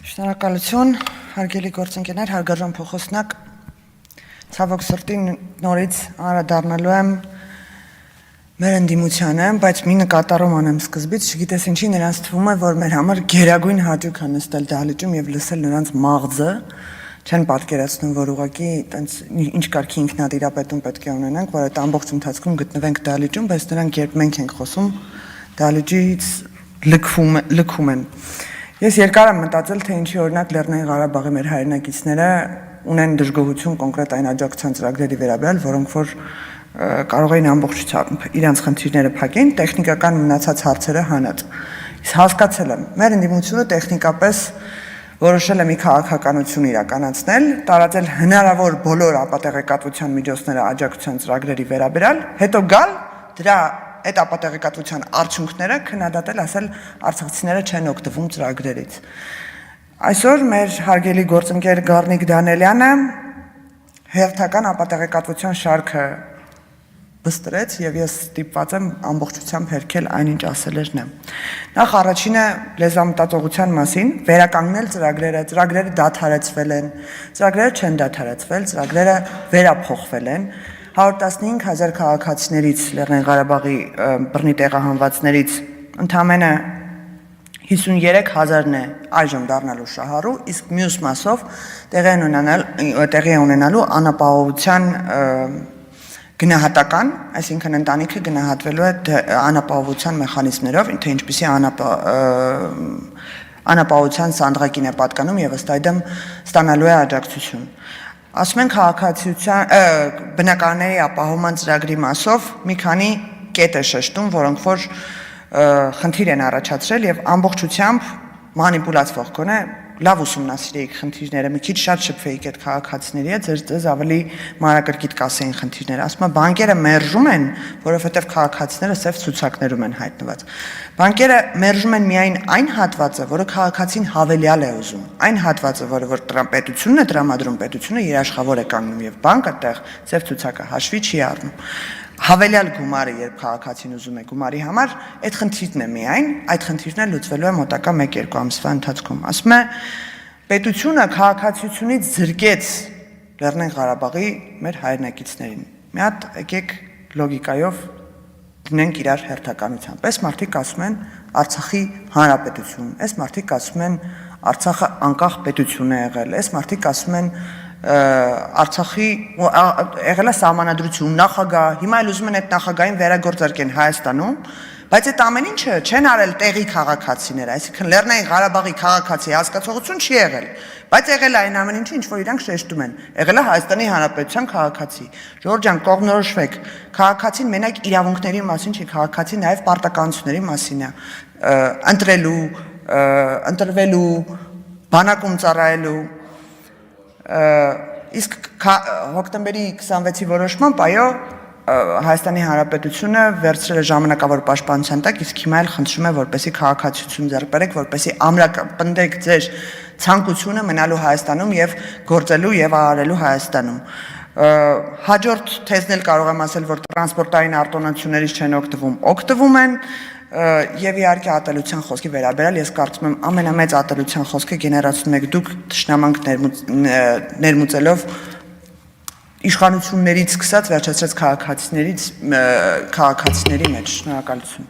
Շնորհակալություն, հարգելի գործընկերներ, հարգարժան փոխոսնակ, ցավոք սրտի նորից անդրադառնալու եմ մեր ընդդիմությանը, բայց մի նկատառում անեմ սկզբից, չգիտես ինչի նրանց թվում է, որ մեր համար գերագույն հաճույք է նստել դահլիճում եւ լսել նրանց մաղձը, չեն պատկերացնում, որ ուղղակի ինչ կարգի ինքնատիրապետում պետք է ունենանք, որ այդ ամբողջ ընթացքում գտնվենք դահլիճում, բայց նրանք երբ մենք ենք խոսում, դահլիճից լքում են։ Ես երկար եմ մտածել, թե ինչի օրինակ Լեռնային Ղարաբաղի մեր հայրենակիցները ունեն դժգոհություն կոնկրետ այն աջակցության ծրագրերի վերաբերյալ, որոնք որ կարող էին ամբողջությամբ իրենց խնդիրները փակեն, տեխնիկական մնացած հարցերը հանած։ Ես հասկացել եմ, մեր ընդդիմությունը տեխնիկապես որոշել է մի քաղաքականություն իրականացնել, տարածել հնարավոր բոլոր ապատեղեկատվության միջոցները աջակցության ծրագրերի վերաբերյալ, հետո գալ դրա այդ ապատեղեկատվության արդյունքները քննադատել, ասել արցախցիները չեն օգտվում ծրագրերից։ Այսօր մեր հարգելի գործընկեր Գառնիկ Դանելյանը հերթական ապատեղեկատվության շարքը բստրեց եւ ես ստիպված եմ ամբողջությամբ հերքել այնինչ ասել էր նա։ Նախ առաջինը լեզվամտածողության մասին, վերականգնել ծրագրերը դադարեցվել են, ծրագրերը չեն դադարեցվել, ծրագրերը վերափոխվել են։ 115,000 քաղաքացիներից Լեռնային Ղարաբաղի բռնի տեղահանվածներից ընդամենը 53,000-ն է այժմ դառնալու շահառու, իսկ մյուս մասով տեղի է ունենալու անապահովության գնահատական, այսինքն ընտանիքը գնահատվելու է անապահովության մեխանիզմներով, թե ինչպիսի անապահովության սանդղակին է պատկանում եւ ըստ այդմ ստանալու է աջակցություն։ Ասում են քաղաքացիության բնակարանների ապահովման ծրագրի մասով մի քանի կետ է շեշտում, որոնք որ խնդիր են առաջացրել եւ ամբողջությամբ մանիպուլացվող կոնե լավ ուսումնասիրեիք խնդիրները, մի քիչ շատ շփվեիք այդ քաղաքացիների հետ, ձեզ ավելի մանրակրկիտ կասեին խնդիրները։ Ասում եմ, բանկերը մերժում են, որովհետեւ քաղաքացիները սև ցուցակներում են հայտնված։ Բանկերը մերժում են միայն այն հատվածը, որը քաղաքացին հավելյալ է ուզում, այն հատվածը, որը որ պետությունն է տրամադրում, պետությունը երաշխավոր է կանգնում եւ բանկը տեղ սև ցուցակը հաշվի չի առնում։ Հավելյալ գումարը, երբ քաղաքացին ուզում է գումարի համար, այդ խնդիրն է միայն, այդ խնդիրն է լուծվելու է մոտակա 1-2 ամսվա ընթացքում։ Ասում է, պետությունը քաղաքացիությունից զրկեց Լեռնային Ղարաբաղի մեր հայրենակիցներին։ Մի հատ եկեք լոգիկայով դնենք իրար հերթականությամբ։ Այս մարդիկ ասում են Արցախի հանրապետություն, այս մարդիկ ասում են Արցախը անկախ պետություն է եղել, այս մարդիկ ասում են Արցախի եղել է սահմանադրություն, նախագահ, հիմա էլ ուզում են այդ նախագահին վերագործարկեն Հայաստանում, բայց այդ ամեն ինչը չեն արել տեղի քաղաքացիները, այսինքն Լեռնային Ղարաբաղի քաղաքացի հասկացողություն չի եղել, բայց եղել է այն ամեն ինչը, ինչ որ իրանք շեշտում են, եղել է Հայաստանի Հանրապետության քաղաքացի։ Ժողովուրդ ջան, կողմնորոշվեք, քաղաքացին մենակ իրավունքների մասին չի, քաղաքացին նաև պարտականությունների մասին է, ընտրվելու, բանակում ծառայելու։ Իսկ հոկտեմբերի 26-ի որոշմամբ, այո, Հայաստանի Հանրապետությունը վերցրել է ժամանակավոր պաշտպանության տակ, իսկ հիմա էլ խնդրում է, որպեսզի քաղաքացիություն ձեռք բերեք, որպեսզի ամրապնդեք ձեր ցանկությունը մնալու Հայաստանում եւ գործելու եւ արարելու Հայաստանում։ Հաջորդ թեզն էլ կարող եմ ասել, որ տրանսպորտային արտոնություններից չեն օգտվում են եւ իհարկե ատելության խոսքի վերաբերյալ ես կարծում եմ ամենամեծ ատելության խոսքը գեներացնում եք դուք թշնամանք ներմուծելով իշխանություններից սկսած վերջացրած քաղաքացիների մեջ։ Շնորհակալություն։